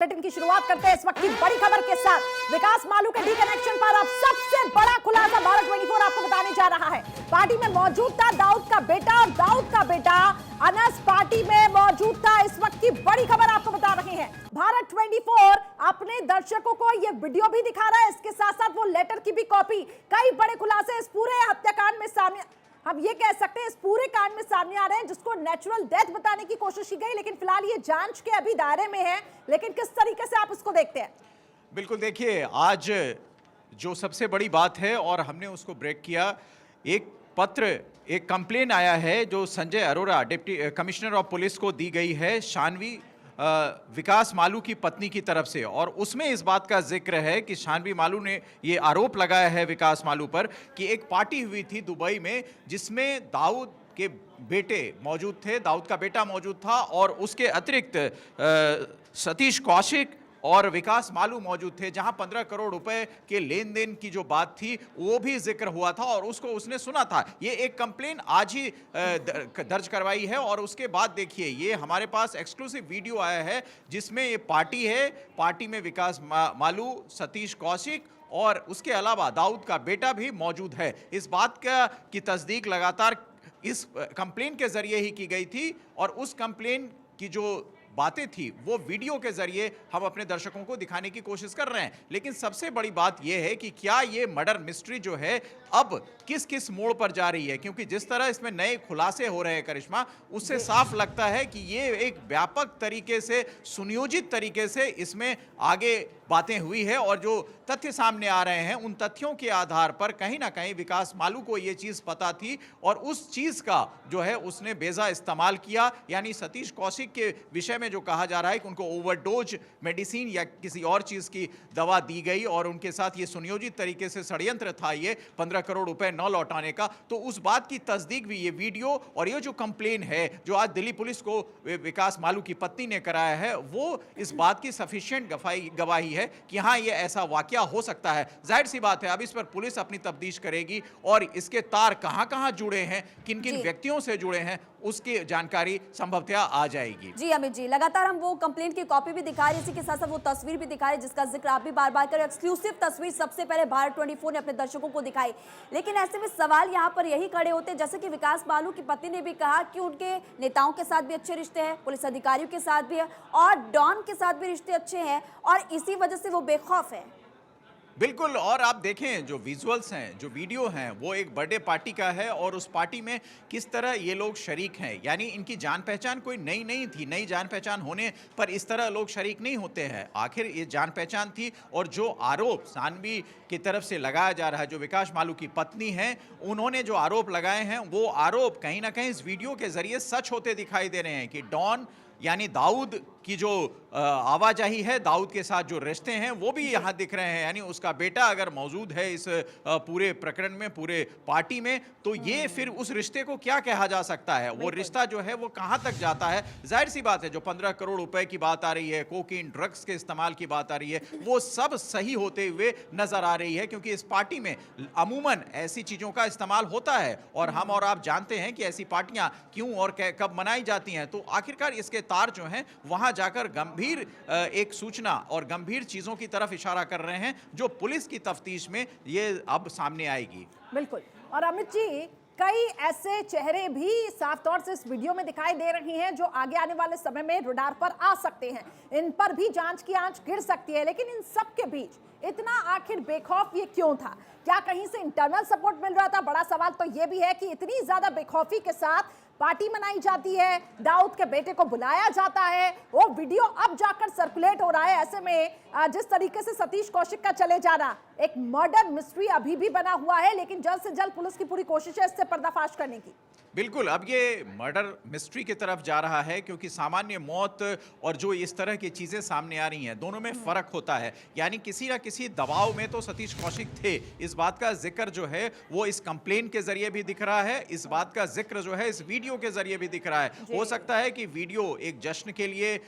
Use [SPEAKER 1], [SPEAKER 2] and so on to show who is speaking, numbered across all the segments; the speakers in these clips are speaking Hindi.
[SPEAKER 1] बुलेटिन की शुरुआत करते हैं इस वक्त की बड़ी खबर के साथ। विकास मालू के डी कनेक्शन पर अब सबसे बड़ा खुलासा भारत 24 आपको बताने जा रहा है। पार्टी में मौजूद था दाऊद का बेटा और दाऊद का बेटा अनस पार्टी में मौजूद था। इस वक्त की बड़ी खबर आपको बता रहे हैं। भारत 24 अपने दर्शकों को यह वीडियो भी दिखा रहा है, इसके साथ साथ वो लेटर की भी कॉपी। कई बड़े खुलासे इस पूरे हत्याकांड में सामने, हम ये कह सकते हैं इस पूरे कांड में सामने आ रहे हैं, जिसको नेचुरल डेथ बताने की कोशिश की गई, लेकिन फिलहाल ये जांच के अभी दायरे में है। लेकिन किस तरीके से आप इसको देखते हैं?
[SPEAKER 2] बिल्कुल, देखिए आज जो सबसे बड़ी बात है और हमने उसको ब्रेक किया, एक पत्र, एक कंप्लेन आया है जो Sanjay Arora deputy commissioner of police को दी गई है शानवी विकास मालू की पत्नी की तरफ से। और उसमें इस बात का जिक्र है कि शानवी मालू ने ये आरोप लगाया है विकास मालू पर कि एक पार्टी हुई थी दुबई में जिसमें दाऊद के बेटे मौजूद थे, दाऊद का बेटा मौजूद था और उसके अतिरिक्त सतीश कौशिक और विकास मालू मौजूद थे, जहां 15 करोड़ रुपए के लेन देन की जो बात थी वो भी जिक्र हुआ था और उसको उसने सुना था। ये एक कंप्लेन आज ही दर्ज करवाई है और उसके बाद देखिए ये हमारे पास एक्सक्लूसिव वीडियो आया है जिसमें ये पार्टी है, पार्टी में विकास मालू, सतीश कौशिक और उसके अलावा दाऊद का बेटा भी मौजूद है। इस बात की तस्दीक लगातार इस कंप्लेन के जरिए ही की गई थी और उस कंप्लेन की जो बातें थी वो वीडियो के जरिए हम अपने दर्शकों को दिखाने की कोशिश कर रहे हैं। लेकिन सबसे बड़ी बात यह है कि क्या ये मर्डर मिस्ट्री जो है अब किस किस मोड़ पर जा रही है, क्योंकि जिस तरह इसमें नए खुलासे हो रहे हैं करिश्मा, उससे साफ लगता है कि ये एक व्यापक तरीके से, सुनियोजित तरीके से इसमें आगे बातें हुई है और जो तथ्य सामने आ रहे हैं उन तथ्यों के आधार पर कहीं ना कहीं विकास मालू को ये चीज पता थी और उस चीज का जो है उसने बेजा इस्तेमाल किया। यानी सतीश कौशिक के विषय में जो कहा जा रहा है कि उनको ओवरडोज मेडिसिन या किसी और चीज की दवा दी गई और उनके साथ ये सुनियोजित तरीके से षड्यंत्र था ये 15 करोड़ रुपए न लौटाने का, तो उस बात की तस्दीक भी ये वीडियो और ये जो कंप्लेन है जो आज दिल्ली पुलिस को विकास मालू की पत्नी ने कराया है वो इस बात की सफिशिएंट गवाही है कि हाँ ये ऐसा वाकया हो सकता है। जाहिर सी बात है अब इस पर पुलिस अपनी तफ्तीश करेगी और इसके तार कहां-कहां जुड़े हैं, किन-किन व्यक्तियों से जुड़े हैं, उसकी जानकारी संभवतः आ जाएगी।
[SPEAKER 3] जी अमित जी, लगातार हम वो कंप्लेंट की कॉपी भी दिखा रहे, इसी के साथ साथ वो तस्वीर भी दिखा रहे जिसका जिक्र आप भी बार-बार करें। एक्सक्लूसिव तस्वीर सबसे पहले भारत 24 ने अपने दर्शकों को दिखाई। लेकिन ऐसे में सवाल यहाँ पर यही खड़े होते हैं, जैसे कि विकास मालू की पत्नी ने भी कहा कि उनके नेताओं के साथ भी अच्छे रिश्ते हैं, पुलिस अधिकारियों के साथ भी है और डॉन के साथ भी रिश्ते अच्छे हैं और इसी वजह से वो बेखौफ है।
[SPEAKER 2] बिल्कुल, और आप देखें जो विजुअल्स हैं, जो वीडियो हैं, वो एक बर्थडे पार्टी का है और उस पार्टी में किस तरह ये लोग शरीक हैं। यानी इनकी जान पहचान कोई नई नहीं थी, नई जान पहचान होने पर इस तरह लोग शरीक नहीं होते हैं। आखिर ये जान पहचान थी और जो आरोप सानवी की तरफ से लगाया जा रहा है, जो विकास मालू की पत्नी हैं, उन्होंने जो आरोप लगाए हैं वो आरोप कहीं ना कहीं इस वीडियो के जरिए सच होते दिखाई दे रहे हैं कि डॉन यानी दाऊद की जो आवाजाही है, दाऊद के साथ जो रिश्ते हैं वो भी यहाँ दिख रहे हैं। यानी उसका बेटा अगर मौजूद है इस पूरे प्रकरण में, पूरे पार्टी में, तो ये फिर उस रिश्ते को क्या कहा जा सकता है? वो रिश्ता जो है वो कहाँ तक जाता है? जाहिर सी बात है जो 15 करोड़ रुपए की बात आ रही है, कोकीन ड्रग्स के इस्तेमाल की बात आ रही है, वो सब सही होते हुए नजर आ रही है क्योंकि इस पार्टी में अमूमन ऐसी चीजों का इस्तेमाल होता है और हम और आप जानते हैं कि ऐसी पार्टियां क्यों और कब मनाई जाती हैं। तो आखिरकार इसके तार जो हैं वहां जाकर गंभीर एक सूचना और गंभीर चीजों की तरफ इशारा कर रहे हैं जो पुलिस की तफ्तीश में ये अब सामने आएगी।
[SPEAKER 1] बिल्कुल, और अमित जी कई ऐसे चेहरे भी साफ तौर से इस वीडियो में दिखाई दे रही हैं जो आगे आने वाले समय में रडार पर आ सकते हैं, इन पर भी जांच की आंच गिर सकती है। लेकिन इन सब के बीच इतना आखिर बेखौफ ये क्यों था? क्या कहीं से इंटरनल सपोर्ट मिल रहा था? बड़ा सवाल तो ये भी है कि इतनी ज्यादा बेखौफी के साथ पार्टी मनाई जाती है, दाऊद के बेटे को बुलाया जाता है, वो वीडियो अब जाकर सर्कुलेट हो रहा है। ऐसे में जिस तरीके से सतीश कौशिक का चले जाना एक मर्डर मिस्ट्री अभी भी बना हुआ है, लेकिन जल्द से जल्द पुलिस की पूरी कोशिश है इससे पर्दाफाश करने की।
[SPEAKER 2] बिल्कुल, अब ये मर्डर मिस्ट्री की तरफ जा रहा है क्योंकि सामान्य मौत और जो इस तरह की चीजें सामने आ रही हैं दोनों में फर्क होता है। यानी किसी ना किसी दबाव में तो सतीश कौशिक थे, इस बात का जिक्र जो है वो इस कंप्लेन के जरिए भी दिख रहा है, इस बात का जिक्र जो है इस वीडियो के जरिए भी दिख रहा है। हो सकता है कि वीडियो एक जश्न के लिए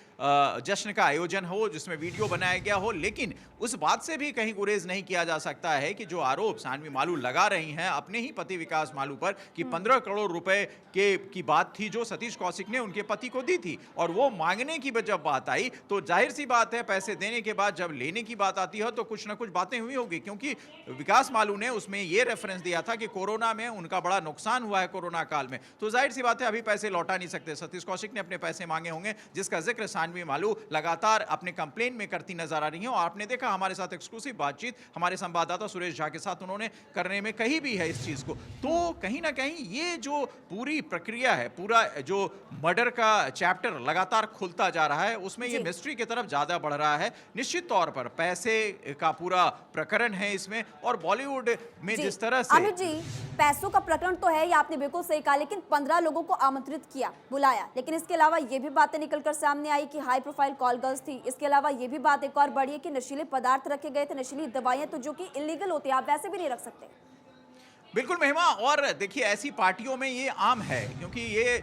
[SPEAKER 2] जश्न का आयोजन हो जिसमें वीडियो बनाया गया हो, लेकिन उस बात से भी कहीं गुरेज नहीं किया जा सकता है कि जो आरोप सानवी मालू लगा रही हैं अपने ही पति विकास मालू पर कि 15 करोड़ रुपए रुपए की बात थी जो सतीश कौशिक ने उनके पति को दी थी, और वो मांगने की जब बात आई तो जाहिर सी बात है पैसे देने के बाद जब लेने की बात आती है तो कुछ ना कुछ बातें हुई होगी, क्योंकि विकास मालू ने उसमें ये रेफरेंस दिया था कि कोरोना में उनका बड़ा नुकसान हुआ है कोरोना काल में, तो जाहिर सी बात है अभी पैसे लौटा नहीं सकते। सतीश कौशिक ने अपने पैसे मांगे होंगे, जिसका जिक्र सानवी मालू लगातार अपने कंप्लेन में करती नजर आ रही है। और आपने देखा हमारे साथ एक्सक्लूसिव बातचीत हमारे संवाददाता सुरेश झा के साथ उन्होंने करने में कही भी है इस चीज को। तो कहीं ना कहीं ये जो पूरी प्रक्रिया है, पूरा जो मर्डर का चैप्टर लगातार खुलता जा रहा है, उसमें ये मिस्ट्री की तरफ ज्यादा बढ़ रहा है। निश्चित तौर पर पैसे का पूरा प्रकरण है इसमें, और बॉलीवुड में जिस तरह से
[SPEAKER 3] अमित जी, पैसों का प्रकरण तो है, ये आपने बिल्कुल सही कहा, लेकिन 15 लोगों को आमंत्रित किया, बुलाया, लेकिन इसके अलावा ये भी बातें निकलकर सामने आई कि हाई प्रोफाइल कॉल गर्ल्स थी। इसके अलावा ये भी बात एक और बढ़ी है कि नशीले पदार्थ रखे गए थे, नशीली दवाइयां, तो जो कि इलीगल होती है, आप वैसे भी नहीं रख सकते।
[SPEAKER 2] बिल्कुल महिमा, और देखिए ऐसी पार्टियों में ये आम है, क्योंकि ये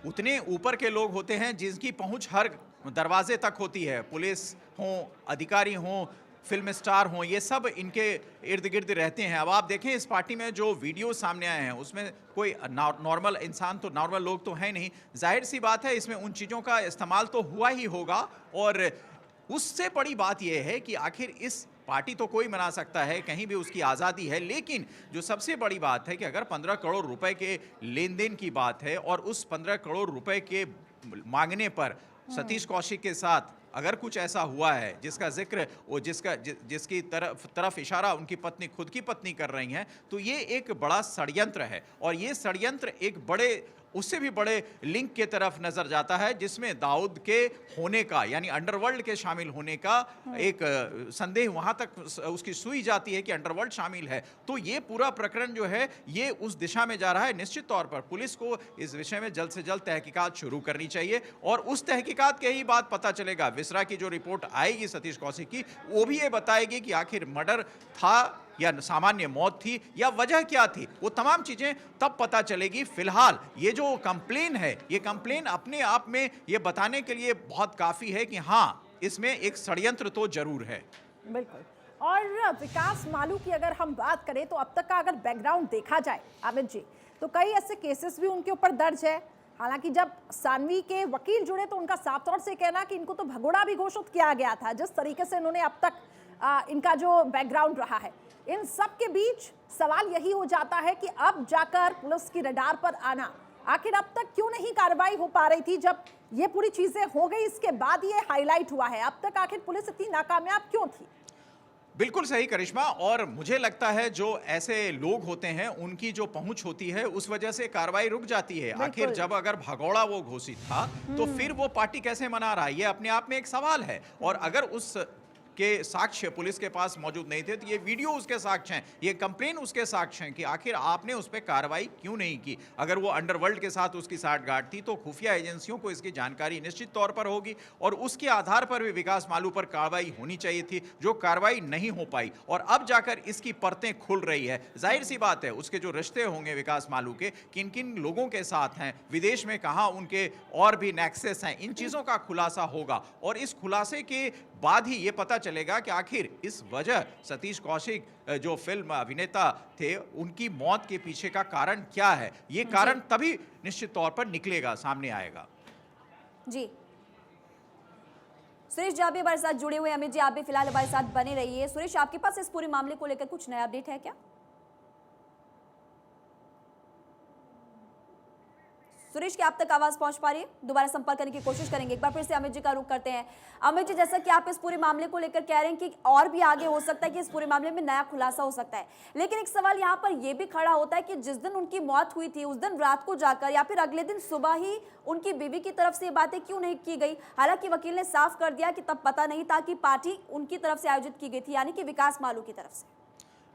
[SPEAKER 2] उतने ऊपर के लोग होते हैं जिनकी पहुंच हर दरवाजे तक होती है। पुलिस हो, अधिकारी हो, फिल्म स्टार हों, ये सब इनके इर्द गिर्द रहते हैं। अब आप देखें इस पार्टी में जो वीडियो सामने आए हैं उसमें कोई नॉर्मल इंसान, तो नॉर्मल लोग तो है नहीं, जाहिर सी बात है इसमें उन चीज़ों का इस्तेमाल तो हुआ ही होगा। और उससे बड़ी बात यह है कि आखिर इस पार्टी तो कोई मना सकता है, कहीं भी उसकी आज़ादी है, लेकिन जो सबसे बड़ी बात है कि अगर 15 करोड़ रुपए के लेन देन की बात है और उस 15 करोड़ रुपए के मांगने पर सतीश कौशिक के साथ अगर कुछ ऐसा हुआ है जिसका जिक्र वो जिसकी तरफ इशारा उनकी पत्नी, खुद की पत्नी कर रही हैं, तो ये एक बड़ा षड्यंत्र है। और ये षड्यंत्र एक बड़े, उससे भी बड़े लिंक के तरफ नजर जाता है, जिसमें दाऊद के होने का, यानी अंडरवर्ल्ड के शामिल होने का एक संदेह वहां तक उसकी सुई जाती है कि अंडरवर्ल्ड शामिल है। तो ये पूरा प्रकरण जो है ये उस दिशा में जा रहा है। निश्चित तौर पर पुलिस को इस विषय में जल्द से जल्द तहकीकात शुरू करनी चाहिए, और उस तहकीकात के ही बाद पता चलेगा। विसरा की जो रिपोर्ट आएगी सतीश कौशिक की, वो भी ये बताएगी कि आखिर मर्डर था या सामान्य मौत थी या वजह क्या थी, वो तमाम चीजें तब पता चलेगी। फिलहाल ये जो कंप्लेन है, ये कंप्लेन अपने आप में ये बताने के लिए बहुत काफी है कि हाँ, इसमें एक षड्यंत्र तो जरूर है।
[SPEAKER 1] बिल्कुल। और विकास मालू की अगर हम बात करें तो अब तक का अगर बैकग्राउंड देखा जाए अमित जी, तो कई ऐसे केसेस भी उनके ऊपर दर्ज है। हालांकि जब सानवी के वकील जुड़े तो उनका साफ तौर से कहना कि इनको तो भगोड़ा भी घोषित किया गया था, जिस तरीके से इन्होंने अब तक इनका जो बैकग्राउंड रहा है। इन सब के बीच सवाल यही हो जाता है कि अब जाकर पुलिस की रडार पर आना, आखिर अब तक क्यों नहीं कार्रवाई हो पा रही थी? जब ये पूरी चीजें हो गई इसके बाद ये हाईलाइट हुआ है, अब तक आखिर पुलिस इतनी नाकामयाब क्यों थी?
[SPEAKER 2] बिल्कुल सही करिश्मा, और मुझे लगता है जो ऐसे लोग होते हैं उनकी जो पहुंच होती है उस वजह से कार्रवाई रुक जाती है। आखिर जब अगर भगोड़ा वो घोषित था तो फिर वो पार्टी कैसे मना रहा है, ये अपने आप में एक सवाल है। और अगर उस के साक्ष्य पुलिस के पास मौजूद नहीं थे तो ये वीडियो उसके साक्ष्य हैं, ये कंप्लेन उसके साक्ष्य हैं कि आखिर आपने उस पर कार्रवाई क्यों नहीं की। अगर वो अंडरवर्ल्ड के साथ उसकी साठगांठ थी तो खुफिया एजेंसियों को इसकी जानकारी निश्चित तौर पर होगी, और उसके आधार पर भी विकास मालू पर कार्रवाई होनी चाहिए थी, जो कार्रवाई नहीं हो पाई। और अब जाकर इसकी परतें खुल रही है। जाहिर सी बात है उसके जो रिश्ते होंगे विकास मालू के, किन किन लोगों के साथ हैं, विदेश में कहाँ उनके और भी नेक्सेस हैं, इन चीज़ों का खुलासा होगा। और इस खुलासे के बाद ही ये पता चलेगा कि आखिर इस वजह सतीश कौशिक जो फिल्म अभिनेता थे उनकी मौत के पीछे का कारण क्या है। ये कारण तभी निश्चित तौर पर निकलेगा, सामने आएगा।
[SPEAKER 3] जी सुरेश जी, आप भी हमारे साथ जुड़े हुए। अमित जी, आप भी फिलहाल हमारे साथ बने रहिए। सुरेश, आपके पास इस पूरे मामले को लेकर कुछ नया अपडेट है क्या? सुरेश, क्या आप तक आवाज पहुंच पा रही है? दोबारा संपर्क करने की कोशिश करेंगे। एक बार फिर से अमित जी का रुख करते हैं। अमित जी, जैसा कि आप इस पूरे मामले को लेकर कह रहे हैं कि और भी आगे हो सकता है कि इस पूरे मामले में नया खुलासा हो सकता है, लेकिन एक सवाल यहाँ पर यह भी खड़ा होता है कि जिस दिन उनकी मौत हुई थी उस दिन रात को जाकर या फिर अगले दिन सुबह ही उनकी बीवी की तरफ से ये बातें क्यों नहीं की गई? हालांकि वकील ने साफ कर दिया कि तब पता नहीं था कि पार्टी उनकी तरफ से आयोजित की गई थी, यानी कि विकास मालू की तरफ से।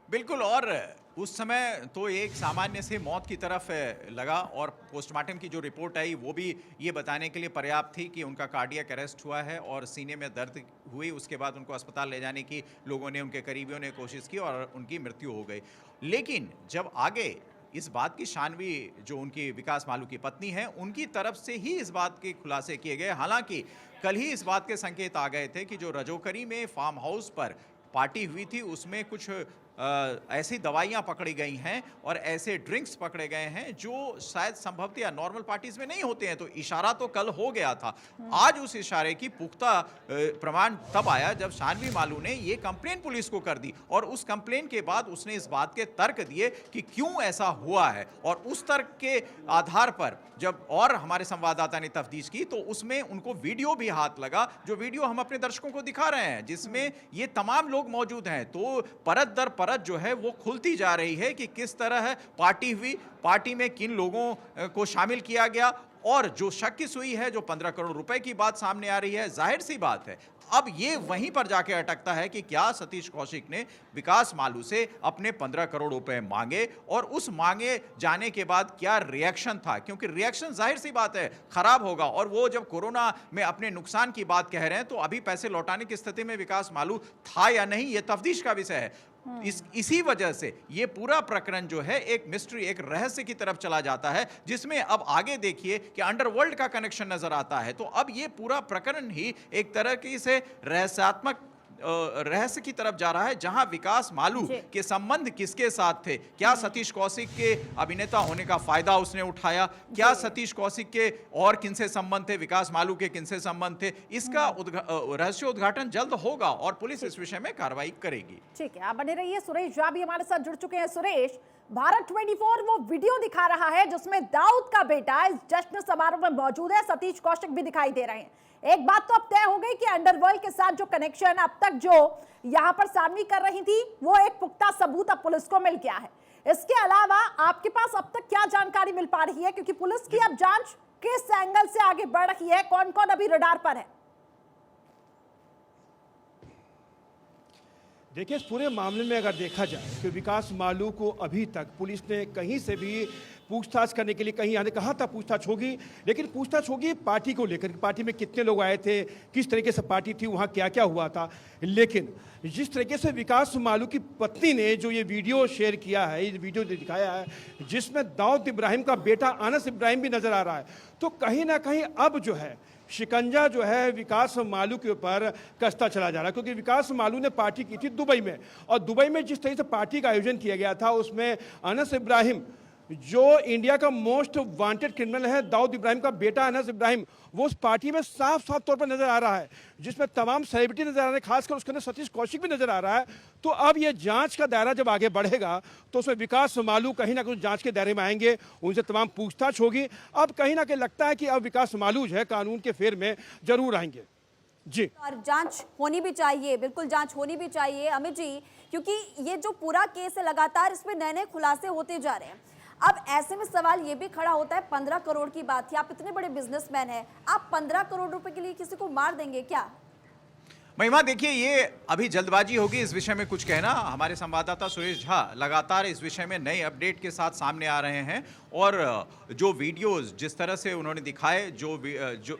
[SPEAKER 2] बिल्कुल, और उस समय तो एक सामान्य से मौत की तरफ लगा, और पोस्टमार्टम की जो रिपोर्ट आई वो भी ये बताने के लिए पर्याप्त थी कि उनका कार्डियक अरेस्ट हुआ है और सीने में दर्द हुई। उसके बाद उनको अस्पताल ले जाने की लोगों ने, उनके करीबियों ने कोशिश की और उनकी मृत्यु हो गई। लेकिन जब आगे इस बात की शानवी जो उनकी विकास मालू की पत्नी है उनकी तरफ से ही इस बात के खुलासे किए गए। हालांकि कल ही इस बात के संकेत आ गए थे कि जो रजोकरी में फार्म हाउस पर पार्टी हुई थी उसमें कुछ ऐसी दवाइयां पकड़ी गई हैं और ऐसे ड्रिंक्स पकड़े गए हैं जो शायद संभवतः या नॉर्मल पार्टीज में नहीं होते हैं। तो इशारा तो कल हो गया था। आज उस इशारे की पुख्ता प्रमाण तब आया जब शानवी मालू ने ये कंप्लेन पुलिस को कर दी और उस कंप्लेन के बाद उसने इस बात के तर्क दिए कि क्यों ऐसा हुआ है, और उस तर्क के आधार पर जब और हमारे संवाददाता ने तफ्तीश की तो उसमें उनको वीडियो भी हाथ लगा, जो वीडियो हम अपने दर्शकों को दिखा रहे हैं, जिसमें ये तमाम लोग मौजूद हैं। तो परत दर परत जो है वो खुलती जा रही है कि किस तरह पार्टी हुई, पार्टी में किन लोगों को शामिल किया गया, और जो शक की सुई है, जो 15 करोड़ रुपए की बात सामने आ रही है, जाहिर सी बात है अब ये वहीं पर जाके अटकता है कि क्या सतीश कौशिक ने विकास मालू से अपने 15 करोड़ रुपए मांगे, और उस मांगे जाने के बाद क्या रिएक्शन था, क्योंकि रिएक्शन जाहिर सी बात है खराब होगा। और वो जब कोरोना में अपने नुकसान की बात कह रहे हैं तो अभी पैसे लौटाने की स्थिति में विकास मालू था या नहीं, ये तफ्तीश का विषय है। इसी वजह से ये पूरा प्रकरण जो है एक मिस्ट्री, एक रहस्य की तरफ चला जाता है, जिसमें अब आगे देखिए कि अंडरवर्ल्ड का कनेक्शन नजर आता है। तो अब ये पूरा प्रकरण ही एक तरह की से रहस्यात्मक रहस्य की तरफ जा रहा है, जहां विकास मालू के संबंध किसके साथ थे, क्या सतीश कौशिक के अभिनेता होने का फायदा उसने उठाया, क्या सतीश कौशिक के और किनसे संबंध थे, विकास मालू के किनसे संबंध थे, इसका रहस्य उद्घाटन जल्द होगा और पुलिस इस विषय में कार्रवाई करेगी। ठीक है, आप बने रहिए। सुरेश झा भी हमारे साथ जुड़ चुके हैं। सुरेश, भारत 24 वो वीडियो दिखा रहा है जिसमें दाऊद का बेटा इस जश्न समारोह में मौजूद है, सतीश कौशिक भी दिखाई दे रहे हैं। एक बात तो अब तय हो गई कि अंडरवर्ल्ड के साथ जो कनेक्शन अब तक जो यहां पर सानवी कर रही थी वो एक पुख्ता सबूत अब पुलिस को मिल गया है। इसके अलावा आपके पास अब तक क्या जानकारी मिल पा रही है, क्योंकि पुलिस की अब जांच किस एंगल से आगे बढ़ रही है, कौन कौन अभी रडार पर है?
[SPEAKER 4] देखिए, इस पूरे मामले में अगर देखा जाए कि विकास मालू को अभी तक पुलिस ने कहीं से भी पूछताछ करने के लिए, कहीं आने कहा था पूछताछ होगी, लेकिन पूछताछ होगी पार्टी को लेकर, पार्टी में कितने लोग आए थे, किस तरीके से पार्टी थी, वहाँ क्या क्या हुआ था। लेकिन जिस तरीके से विकास मालू की पत्नी ने जो ये वीडियो शेयर किया है, ये वीडियो दिखाया है जिसमें दाऊद इब्राहिम का बेटा अनस इब्राहिम भी नजर आ रहा है, तो कहीं ना कहीं अब जो है शिकंजा जो है विकास मालू के ऊपर कसता चला जा रहा है। क्योंकि विकास मालू ने पार्टी की थी दुबई में, और दुबई में जिस तरीके से पार्टी का आयोजन किया गया था उसमें अनस इब्राहिम जो इंडिया का मोस्ट वांटेड क्रिमिनल है, दाऊद इब्राहिम का बेटा अनस इब्राहिम, वो उस पार्टी में साफ साफ तौर पर नजर आ रहा है, जिसमें तमाम सेलिब्रिटी नजर आ रहे हैं, खासकर उसके अंदर सतीश कौशिक भी नजर आ रहा है। तो अब ये जांच का दायरा जब आगे बढ़ेगा तो उसमें विकास मालू कहीं ना कहीं जांच के दायरे में आएंगे, उनसे तमाम पूछताछ होगी। अब कहीं ना कहीं लगता है कि अब विकास मालू जो है कानून के फेर में जरूर आएंगे। जी,
[SPEAKER 3] और जांच होनी भी चाहिए, बिल्कुल जांच होनी भी चाहिए अमित जी, क्योंकि ये जो पूरा केस है लगातार इसमें नए नए खुलासे होते जा रहे हैं। अब ऐसे में सवाल ये भी खड़ा होता है, 15 करोड़ की बात थी, आप इतने बड़े बिजनेसमैन हैं, आप 15 करोड़ रुपए के लिए किसी को मार देंगे क्या?
[SPEAKER 2] महिमा, देखिए ये अभी जल्दबाजी होगी इस विषय में कुछ कहना। हमारे संवाददाता सुरेश झा लगातार इस विषय में नए अपडेट के साथ सामने आ रहे हैं, और जो वीडियोस जिस तरह से उन्होंने दिखाए, जो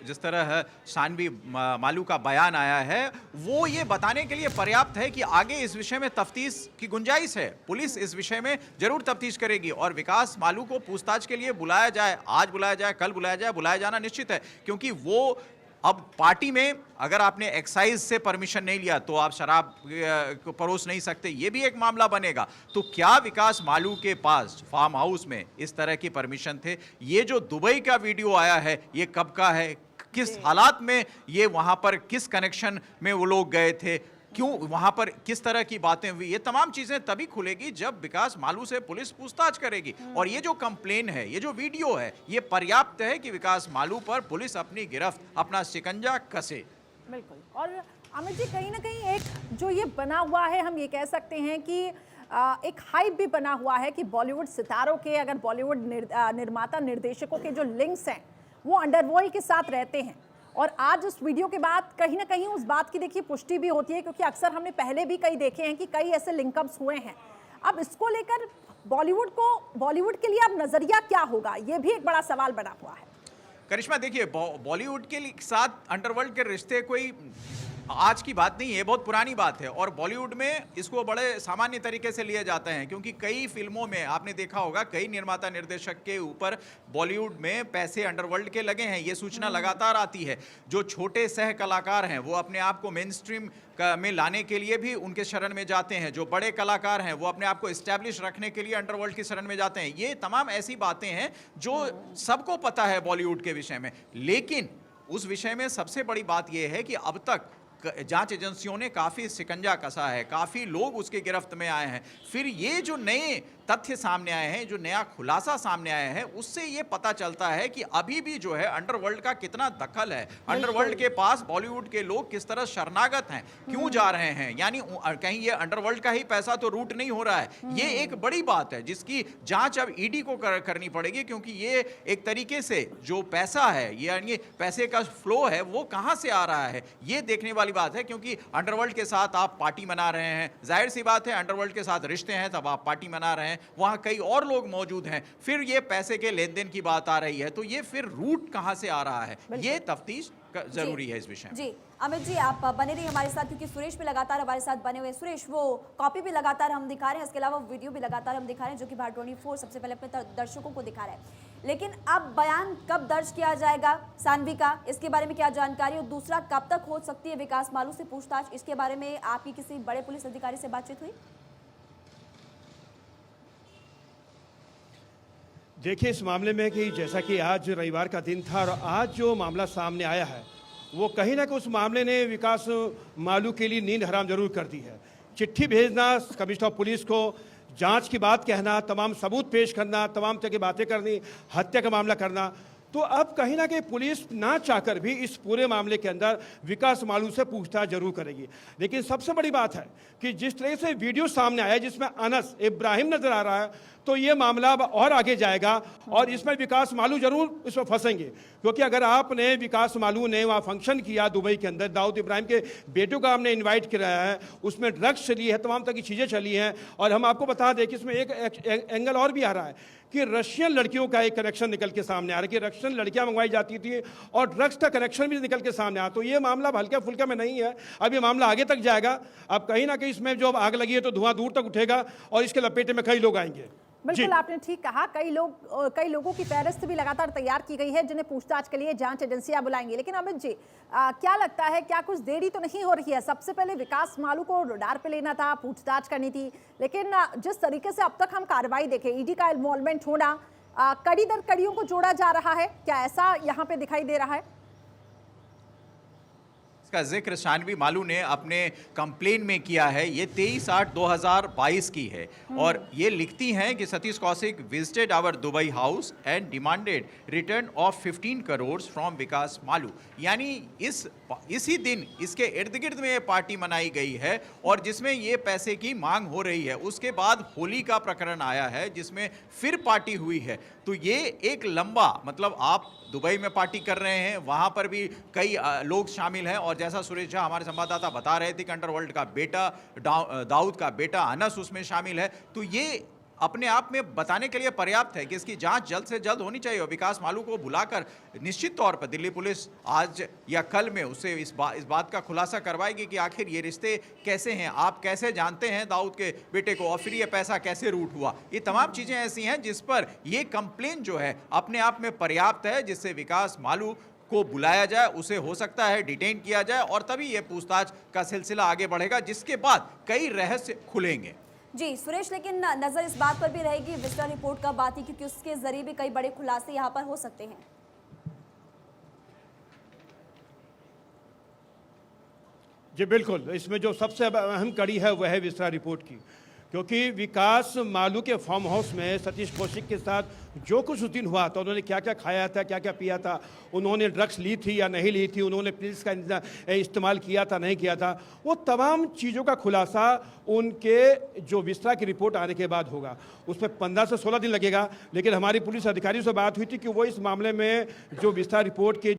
[SPEAKER 2] जिस तरह शानवी मालू का बयान आया है, वो ये बताने के लिए पर्याप्त है कि आगे इस विषय में तफ्तीश की गुंजाइश है। पुलिस इस विषय में जरूर तफ्तीश करेगी और विकास मालू को पूछताछ के लिए बुलाया जाए, आज बुलाया जाए, कल बुलाया जाए, बुलाया जाना निश्चित है, क्योंकि वो अब पार्टी में अगर आपने एक्साइज से परमिशन नहीं लिया तो आप शराब परोस नहीं सकते, ये भी एक मामला बनेगा। तो क्या विकास मालू के पास फार्म हाउस में इस तरह की परमिशन थे? ये जो दुबई का वीडियो आया है ये कब का है, किस हालात में ये वहां पर, किस कनेक्शन में वो लोग गए थे, क्यों वहां पर किस तरह की बातें हुई, ये तमाम चीजें तभी खुलेगी जब विकास मालू से पुलिस पूछताछ करेगी। और ये जो कंप्लेन है, ये जो वीडियो है, ये पर्याप्त है कि विकास मालू पर पुलिस अपनी गिरफ्त, अपना शिकंजा कसे।
[SPEAKER 1] बिल्कुल। और अमित जी, कहीं ना कहीं एक जो ये बना हुआ है, हम ये कह सकते हैं कि एक हाइप भी बना हुआ है कि बॉलीवुड सितारों के, अगर बॉलीवुड निर्माता निर्देशकों के जो लिंक्स हैं वो अंडरवर्ल्ड के साथ रहते हैं। और आज उस वीडियो के बाद कहीं ना कहीं उस बात की देखिए पुष्टि भी होती है, क्योंकि अक्सर हमने पहले भी कई देखे हैं कि कई ऐसे लिंकअप्स हुए हैं। अब इसको लेकर बॉलीवुड के लिए अब नजरिया क्या होगा, ये भी एक बड़ा सवाल बना हुआ है।
[SPEAKER 2] करिश्मा, देखिए बॉलीवुड के साथ अंडरवर्ल्ड के रिश्ते कोई आज की बात नहीं है, बहुत पुरानी बात है और बॉलीवुड में इसको बड़े सामान्य तरीके से लिए जाते हैं क्योंकि कई फिल्मों में आपने देखा होगा कई निर्माता निर्देशक के ऊपर बॉलीवुड में पैसे अंडरवर्ल्ड के लगे हैं। ये सूचना लगातार आती है। जो छोटे सह कलाकार हैं वो अपने आप को मेन स्ट्रीम में लाने के लिए भी उनके शरण में जाते हैं। जो बड़े कलाकार हैं वो अपने आप को एस्टैब्लिश रखने के लिए अंडरवर्ल्ड की शरण में जाते हैं। ये तमाम ऐसी बातें हैं जो सबको पता है बॉलीवुड के विषय में, लेकिन उस विषय में सबसे बड़ी बात यह है कि अब तक जांच एजेंसियों ने काफी शिकंजा कसा है, काफी लोग उसके गिरफ्त में आए हैं। फिर ये जो नए तथ्य सामने आए हैं, जो नया खुलासा सामने आया है, उससे ये पता चलता है कि अभी भी जो है अंडरवर्ल्ड का कितना दखल है। अंडरवर्ल्ड के पास बॉलीवुड के लोग किस तरह शरणागत हैं, क्यों जा रहे हैं, यानी कहीं ये अंडरवर्ल्ड का ही पैसा तो रूट नहीं हो रहा है। ये एक बड़ी बात है जिसकी जांच अब ईडी को करनी पड़ेगी क्योंकि ये एक तरीके से जो पैसा है, यानी पैसे का फ्लो है, वो कहां से आ रहा है, ये देखने वाली बात है। क्योंकि अंडरवर्ल्ड के साथ आप पार्टी मना रहे हैं, जाहिर सी बात है अंडरवर्ल्ड के साथ रिश्ते हैं तब आप पार्टी मना रहे हैं, वहां कई और लोग मौजूद हैं, फिर ये पैसे के लेन देन की बात आ रही है, तो ये फिर रूट कहां से आ रहा है, ये तफ्तीश जरूरी है इस विषय में।
[SPEAKER 3] जी अमित जी, आप बने रहिए हमारे साथ क्योंकि सुरेश भी लगातार हमारे साथ बने हुए हैं। सुरेश, वो कॉपी भी लगातार हम दिखा रहे हैं, इसके अलावा वीडियो भी लगातार हम दिखा रहे हैं जो कि भारत 24 सबसे पहले अपने दर्शकों को दिखा रहा है। लेकिन अब बयान कब दर्ज किया जाएगा सानवी का, इसके बारे में क्या जानकारी, और दूसरा कब तक हो सकती है विकास मालू से पूछताछ, इसके बारे में आपकी किसी बड़े पुलिस अधिकारी से बातचीत हुई?
[SPEAKER 4] देखिए, इस मामले में कि जैसा कि आज रविवार का दिन था और आज जो मामला सामने आया है वो कहीं ना कहीं उस मामले ने विकास मालू के लिए नींद हराम जरूर कर दी है। चिट्ठी भेजना कमिश्नर ऑफ पुलिस को, जांच की बात कहना, तमाम सबूत पेश करना, तमाम तरह की बातें करनी, हत्या का मामला करना, तो अब कहीं ना कहीं पुलिस ना चाहकर भी इस पूरे मामले के अंदर विकास मालू से पूछताछ जरूर करेगी। लेकिन सबसे बड़ी बात है कि जिस तरह से वीडियो सामने आया जिसमें अनस इब्राहिम नजर आ रहा है, तो ये मामला अब और आगे जाएगा और इसमें विकास मालू जरूर इसमें फंसेंगे। क्योंकि अगर आपने विकास मालू ने वहाँ फंक्शन किया दुबई के अंदर, दाऊद इब्राहिम के बेटों को हमने इनवाइट कराया है, उसमें ड्रग्स चली है, तमाम तरह की चीज़ें चली हैं, और हम आपको बता दें कि इसमें एक एंगल और भी आ रहा है कि रशियन लड़कियों का एक कनेक्शन निकल के सामने आ रहा है कि रशियन लड़कियां मंगवाई जाती थी और ड्रग्स का कनेक्शन भी निकल के सामने आया। तो ये मामला हल्का फुल्का में नहीं है, अब ये मामला आगे तक जाएगा। अब कहीं ना कहीं इसमें जो आग लगी है तो धुआं दूर तक उठेगा और इसके लपेटे में कई लोग आएंगे।
[SPEAKER 1] बिल्कुल, आपने ठीक कहा। कई लोगों की फहरिस्त भी लगातार तैयार की गई है जिन्हें पूछताछ के लिए जांच एजेंसियां बुलाएंगी। लेकिन अमित जी, क्या लगता है, क्या कुछ देरी तो नहीं हो रही है? सबसे पहले विकास मालू को रडार पे लेना था, पूछताछ करनी थी, लेकिन जिस तरीके से अब तक हम कार्रवाई देखें, ईडी का इन्वॉल्वमेंट होना, कड़ी दर कड़ियों को जोड़ा जा रहा है, क्या ऐसा यहाँ पे दिखाई दे रहा है?
[SPEAKER 2] इसका जिक्र सानवी मालू ने अपने कंप्लेन में किया है। ये 23/8/2022 की है और ये लिखती हैं कि Satish Kaushik visited our Dubai house and demanded return of 15 crore from Vikas Malu. यानी इसी दिन इसके इर्द गिर्द में ये पार्टी मनाई गई है और जिसमें ये पैसे की मांग हो रही है। उसके बाद होली का प्रकरण आया है जिसमें फिर पार्टी हुई है। तो ये एक लंबा, मतलब आप दुबई में पार्टी कर रहे हैं, वहां पर भी कई लोग शामिल हैं और जैसा सुरेश झा हमारे संवाददाता बता रहे थे कि अंडरवर्ल्ड का बेटा दाऊद का बेटा अनस उसमें शामिल है। तो ये अपने आप में बताने के लिए पर्याप्त है कि इसकी जांच जल्द से जल्द होनी चाहिए और विकास मालू को बुलाकर निश्चित तौर पर दिल्ली पुलिस आज या कल में उससे इस बात का खुलासा करवाएगी कि आखिर ये रिश्ते कैसे हैं, आप कैसे जानते हैं दाऊद के बेटे को, और फिर ये पैसा कैसे रूट हुआ। ये तमाम चीज़ें ऐसी हैं जिस पर ये कंप्लेन जो है अपने आप में पर्याप्त है, जिससे विकास मालू को बुलाया जाए, उसे हो सकता है डिटेन किया जाए और तभी ये पूछताछ का सिलसिला आगे बढ़ेगा, जिसके बाद कई रहस्य खुलेंगे।
[SPEAKER 3] जी सुरेश, लेकिन नजर इस बात पर भी रहेगी विस्तार रिपोर्ट कब आती, क्योंकि उसके जरिए भी कई बड़े खुलासे यहाँ पर हो सकते हैं।
[SPEAKER 4] जी बिल्कुल, इसमें जो सबसे अहम कड़ी है वह है विस्तार रिपोर्ट की, क्योंकि विकास मालू के फार्म हाउस में सतीश कौशिक के साथ जो कुछ उस दिन हुआ था, उन्होंने क्या क्या खाया था, क्या क्या पिया था, उन्होंने ड्रग्स ली थी या नहीं ली थी, उन्होंने पिल्स का इस्तेमाल किया था नहीं किया था, वो तमाम चीज़ों का खुलासा उनके जो विस्तार की रिपोर्ट आने के बाद होगा। उसमें 15 से 16 दिन लगेगा। लेकिन हमारी पुलिस अधिकारियों से बात हुई थी कि वो इस मामले में जो विस्तार रिपोर्ट के